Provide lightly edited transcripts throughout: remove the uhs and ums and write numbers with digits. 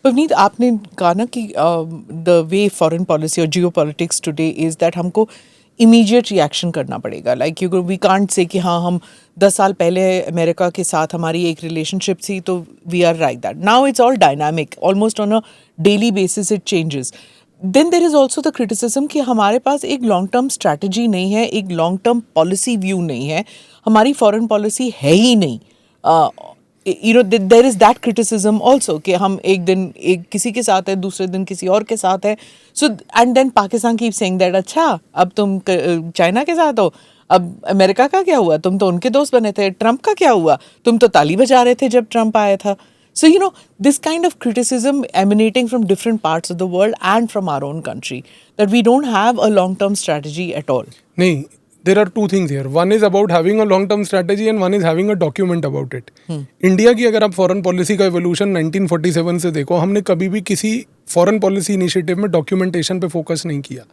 पवनीत, आपने कहा ना कि द वे फॉरेन पॉलिसी और जियो पॉलिटिक्स टुडे इज़ दैट हमको इमीडिएट रिएक्शन करना पड़ेगा. Like you we can't say कि हाँ हम 10 साल पहले अमेरिका के साथ हमारी एक रिलेशनशिप थी तो we are like that. Now it's all dynamic, almost on a daily basis it changes. Then there is also the criticism कि हमारे पास एक लॉन्ग टर्म स्ट्रैटेजी नहीं है, एक लॉन्ग टर्म पॉलिसी व्यू नहीं है, हमारी फॉरेन पॉलिसी है ही नहीं. There is that criticism also कि हम एक दिन एक किसी के साथ है, दूसरे दिन किसी और के साथ है. So and then Pakistan keep saying that अच्छा अब तुम चाइना के साथ हो, अब अमेरिका का क्या हुआ, तुम तो उनके दोस्त बने थे. ट्रंप का क्या हुआ, तुम तो ताली बजा रहे थे जब ट्रंप आया था. So, this kind of criticism emanating from different parts of the world and from our own country, that we don't have a long-term strategy at all. नहीं, there are two things here. One is about having a long-term strategy and one is having a document about it. India की अगर आप foreign policy का evolution 1947 से देखो, हमने कभी भी किसी फॉरेन पॉलिसी इनिशिएटिव में डॉक्यूमेंटेशन पे फोकस नहीं किया.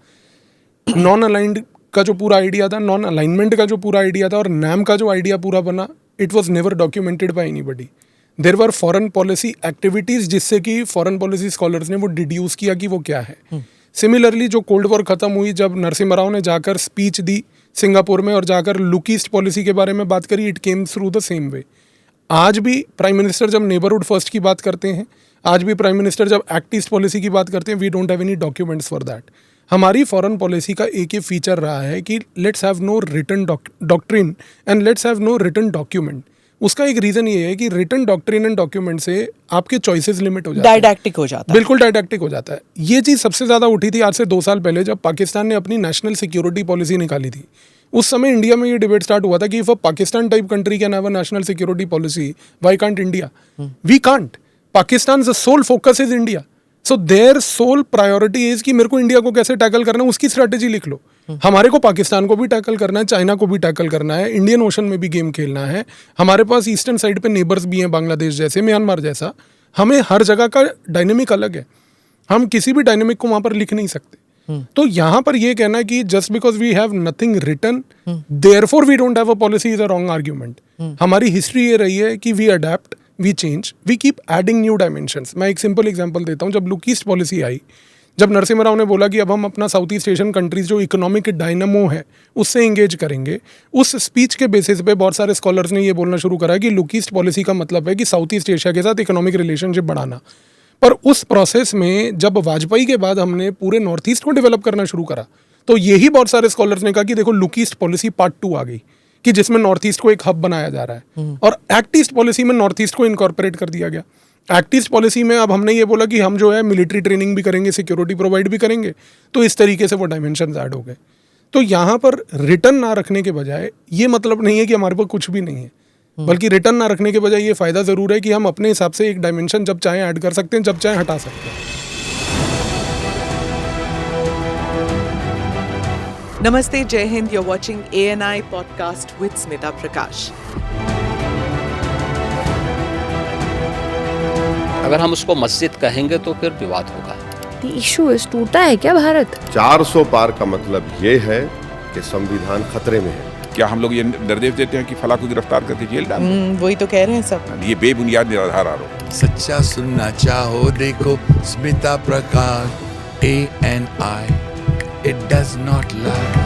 नॉन अलाइंड का जो पूरा आइडिया था, नॉन अलाइनमेंट का जो पूरा आइडिया था और नैम का जो आइडिया पूरा बना, it was never documented bye anybody. There were foreign policy activities जिससे कि फॉरेन पॉलिसी स्कॉलर्स ने वो डिड्यूस किया कि वो क्या है. सिमिलरली जो कोल्ड वॉर खत्म हुई, जब नरसिम्हा राव ने जाकर स्पीच दी सिंगापुर में और जाकर लुक ईस्ट पॉलिसी के बारे में बात करी, it came through the same way. आज भी प्राइम मिनिस्टर जब नेबरहुड फर्स्ट की बात करते हैं, आज भी प्राइम मिनिस्टर जब एक्ट ईस्ट पॉलिसी की बात करते हैं, we don't have any documents for that. हमारी फॉरेन पॉलिसी का एक ही फीचर रहा है कि let's have no written doctrine and let's have no written document. उसका एक रीजन ये है कि रिटन डॉक्ट्रिन एंड डॉक्यूमेंट से आपके चॉइसेस लिमिट हो जाते हैं, डायडैक्टिक हो जाता है. बिल्कुल डायडैक्टिक हो जाता है. ये चीज़ सबसे ज़्यादा उठी थी आज से 2 साल पहले, जब पाकिस्तान ने अपनी नेशनल सिक्योरिटी पॉलिसी निकाली थी. उस समय इंडिया में ये डिबेट स्टार्ट हुआ था कि if a Pakistan type country can have a national security policy, why can't India? We can't. Pakistan sole focus is India. So their sole priority is कि मेरे को इंडिया को कैसे टैकल करना है, उसकी स्ट्रैटेजी लिख लो. हमारे को पाकिस्तान को भी टैकल करना है, चाइना को भी टैकल करना है, इंडियन ओशन में भी गेम खेलना है. हमारे पास ईस्टर्न साइड पे नेबर्स भी हैं, बांग्लादेश जैसे, म्यांमार जैसा. हमें हर जगह का डायनेमिक अलग है, हम किसी भी डायनेमिक को वहां पर लिख नहीं सकते. तो यहाँ पर ये कहना कि just because we have nothing written therefore we don't have a policy is a wrong argument. हमारी हिस्ट्री ये रही है कि we adapt, we change, we keep adding new dimensions. मैं एक सिंपल एग्जांपल देता हूँ. जब लुक ईस्ट पॉलिसी आई, जब नरसिम्हा राव ने बोला कि अब हम अपना साउथ ईस्ट एशियन कंट्रीज जो इकोनॉमिक डायनामो है उससे एंगेज करेंगे, उस स्पीच के बेसिस पे बहुत सारे स्कॉलर्स ने ये बोलना शुरू करा कि लुक ईस्ट पॉलिसी का मतलब है कि साउथ ईस्ट एशिया के साथ इकोनॉमिक रिलेशनशिप बढ़ाना. पर उस प्रोसेस में जब वाजपेयी के बाद हमने पूरे नॉर्थ ईस्ट को डेवलप करना शुरू करा, तो यही बहुत सारे स्कॉलर्स ने कहा कि देखो लुक ईस्ट पॉलिसी पार्ट 2 आ गई, कि जिसमें नॉर्थ ईस्ट को एक हब बनाया जा रहा है. और एक्ट ईस्ट पॉलिसी में नॉर्थ ईस्ट को इनकॉर्पोरेट कर दिया गया. एक्ट ईस्ट पॉलिसी में अब हमने ये बोला कि हम जो है मिलिट्री ट्रेनिंग भी करेंगे, सिक्योरिटी प्रोवाइड भी करेंगे. तो इस तरीके से वो डायमेंशन ऐड हो गए. तो यहाँ पर रिटर्न ना रखने के बजाय ये मतलब नहीं है कि हमारे पास कुछ भी नहीं है, बल्कि रिटर्न ना रखने के बजाय ये फायदा जरूर है कि हम अपने हिसाब से एक डायमेंशन जब चाहे ऐड कर सकते हैं, जब चाहे हटा सकते हैं. नमस्ते, जय Hind. You're watching ANI podcast with Smita Prakash. अगर हम उसको मस्जिद कहेंगे तो फिर विवाद होगा. इशू इस टूटा है क्या भारत? 400 पार का मतलब ये है कि संविधान खतरे में है. क्या हम लोग ये निर्देश देते हैं कि फला को गिरफ्तार करके जेल डाल? वही तो कह रहे हैं सब. ये बेबुनियाद निराधार आरोप. सच्चा सुनना चाहो देखो स्मिता प्रकाश ANI. It does not lie.